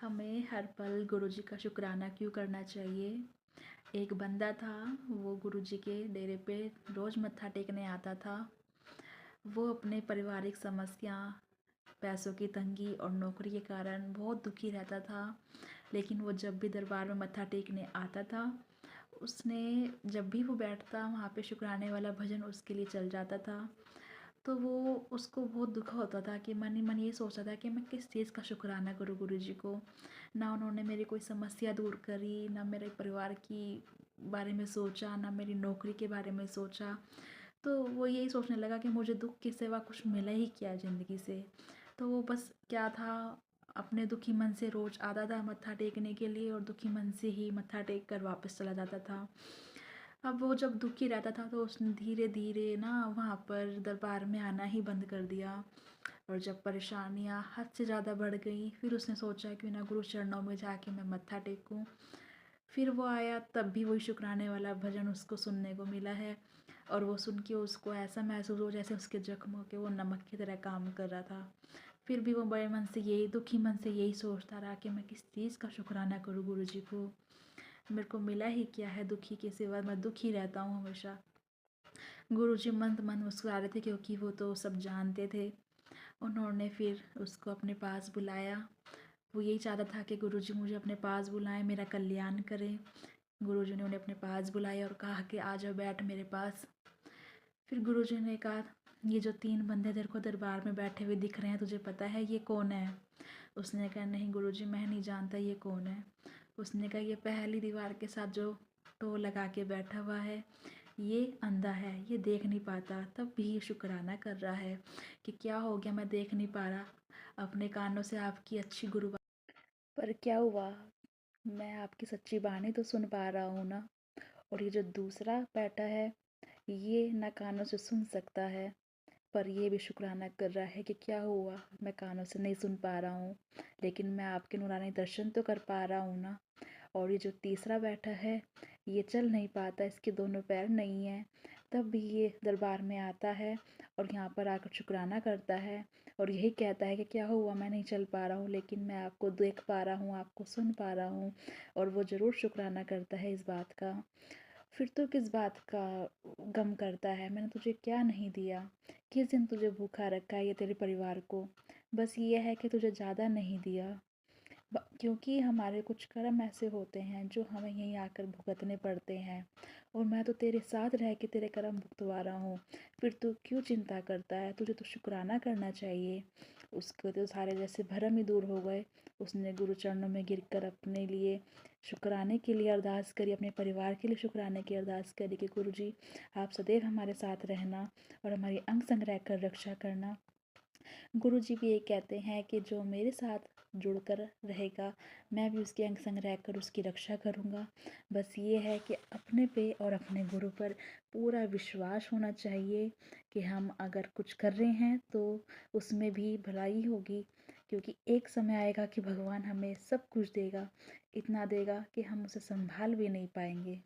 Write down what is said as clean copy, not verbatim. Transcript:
हमें हर पल गुरुजी का शुक्राना क्यों करना चाहिए। एक बंदा था, वो गुरुजी के डेरे पे रोज़ मत्था टेकने आता था। वो अपने पारिवारिक समस्या, पैसों की तंगी और नौकरी के कारण बहुत दुखी रहता था। लेकिन वो जब भी दरबार में मत्था टेकने आता था, उसने जब भी वो बैठता वहाँ पे शुक्राने वाला भजन उसके लिए चल जाता था। तो वो उसको बहुत दुख होता था कि मन ही मन ये सोचता था कि मैं किस चीज़ का शुक्राना करूँ गुरुजी को। ना उन्होंने मेरी कोई समस्या दूर करी, ना मेरे परिवार की बारे में सोचा, ना मेरी नौकरी के बारे में सोचा। तो वो यही सोचने लगा कि मुझे दुःख के सिवा कुछ मिला ही क्या ज़िंदगी से। तो वो बस क्या था, अपने दुखी मन से रोज़ आता था मत्था टेकने के लिए और दुखी मन से ही मत्था टेक कर वापस चला जाता था। अब वो जब दुखी रहता था तो उसने धीरे-धीरे ना वहाँ पर दरबार में आना ही बंद कर दिया। और जब परेशानियाँ हद से ज़्यादा बढ़ गई, फिर उसने सोचा क्यों ना गुरु चरणों में जाके मैं मत्था टेकूँ। फिर वो आया, तब भी वही शुक्राने वाला भजन उसको सुनने को मिला है। और वो सुन के उसको ऐसा महसूस हो जैसे उसके ज़ख्मों के वो नमक की तरह काम कर रहा था। फिर भी वो बड़े मन से यही दुखी मन से यही सोचता रहा कि मैं किस चीज़ का शुक्राना करूँ गुरुजी को। मेरे को मिला ही क्या है दुखी के सिवा, मैं दुखी रहता हूँ हमेशा। गुरुजी मंद मंद मुस्कुरा रहे थे क्योंकि वो तो सब जानते थे। उन्होंने फिर उसको अपने पास बुलाया। वो यही चाहता था कि गुरुजी मुझे अपने पास बुलाएं, मेरा कल्याण करें। गुरुजी ने उन्हें अपने पास बुलाया और कहा कि आ जाओ, बैठ मेरे पास। फिर गुरुजी ने कहा, ये जो 3 बंदे तेरे को दरबार में बैठे हुए दिख रहे हैं, तुझे पता है ये कौन है? उसने कहा, नहीं गुरुजी, मैं नहीं जानता ये कौन है। उसने कहा, ये पहली दीवार के साथ जो टो लगा के बैठा हुआ है, ये अंधा है, ये देख नहीं पाता, तब भी ये शुक्राना कर रहा है कि क्या हो गया, मैं देख नहीं पा रहा। अपने कानों से आपकी अच्छी गुरु पर क्या हुआ, मैं आपकी सच्ची वाणी तो सुन पा रहा हूँ ना। और ये जो दूसरा बैठा है, ये ना कानों से सुन सकता है, पर ये भी शुक्राना कर रहा है कि क्या हुआ, मैं कानों से नहीं सुन पा रहा हूँ, लेकिन मैं आपके नूरानी दर्शन तो कर पा रहा हूँ ना। और ये जो तीसरा बैठा है, ये चल नहीं पाता, इसके दोनों पैर नहीं हैं, तब भी ये दरबार में आता है और यहाँ पर आकर शुक्राना करता है और यही कहता है कि क्या हुआ, मैं नहीं चल पा रहा हूँ, लेकिन मैं आपको देख पा रहा हूँ, आपको सुन पा रहा हूँ। और वो ज़रूर शुक्राना करता है इस बात का। फिर तो किस बात का गम करता है, मैंने तुझे क्या नहीं दिया, किस दिन तुझे भूखा रखा है, ये तेरे परिवार को, बस ये है कि तुझे ज़्यादा नहीं दिया। क्योंकि हमारे कुछ कर्म ऐसे होते हैं जो हमें यहीं आकर भुगतने पड़ते हैं, और मैं तो तेरे साथ रह के तेरे कर्म भुगतवा रहा हूँ। फिर तू क्यों चिंता करता है, तुझे तो शुक्राना करना चाहिए। उसके तो सारे जैसे भरम ही दूर हो गए। उसने गुरु चरणों में गिरकर अपने लिए शुक्राने के लिए अरदास करी, अपने परिवार के लिए शुक्राने की अरदास करी कि गुरु जी, आप सदैव हमारे साथ रहना और हमारी अंग संग रहकर रक्षा करना। गुरुजी भी ये कहते हैं कि जो मेरे साथ जुड़कर रहेगा, मैं भी उसके अंग संग रहकर उसकी रक्षा करूँगा। बस ये है कि अपने पे और अपने गुरु पर पूरा विश्वास होना चाहिए कि हम अगर कुछ कर रहे हैं तो उसमें भी भलाई होगी, क्योंकि एक समय आएगा कि भगवान हमें सब कुछ देगा, इतना देगा कि हम उसे संभाल भी नहीं पाएंगे।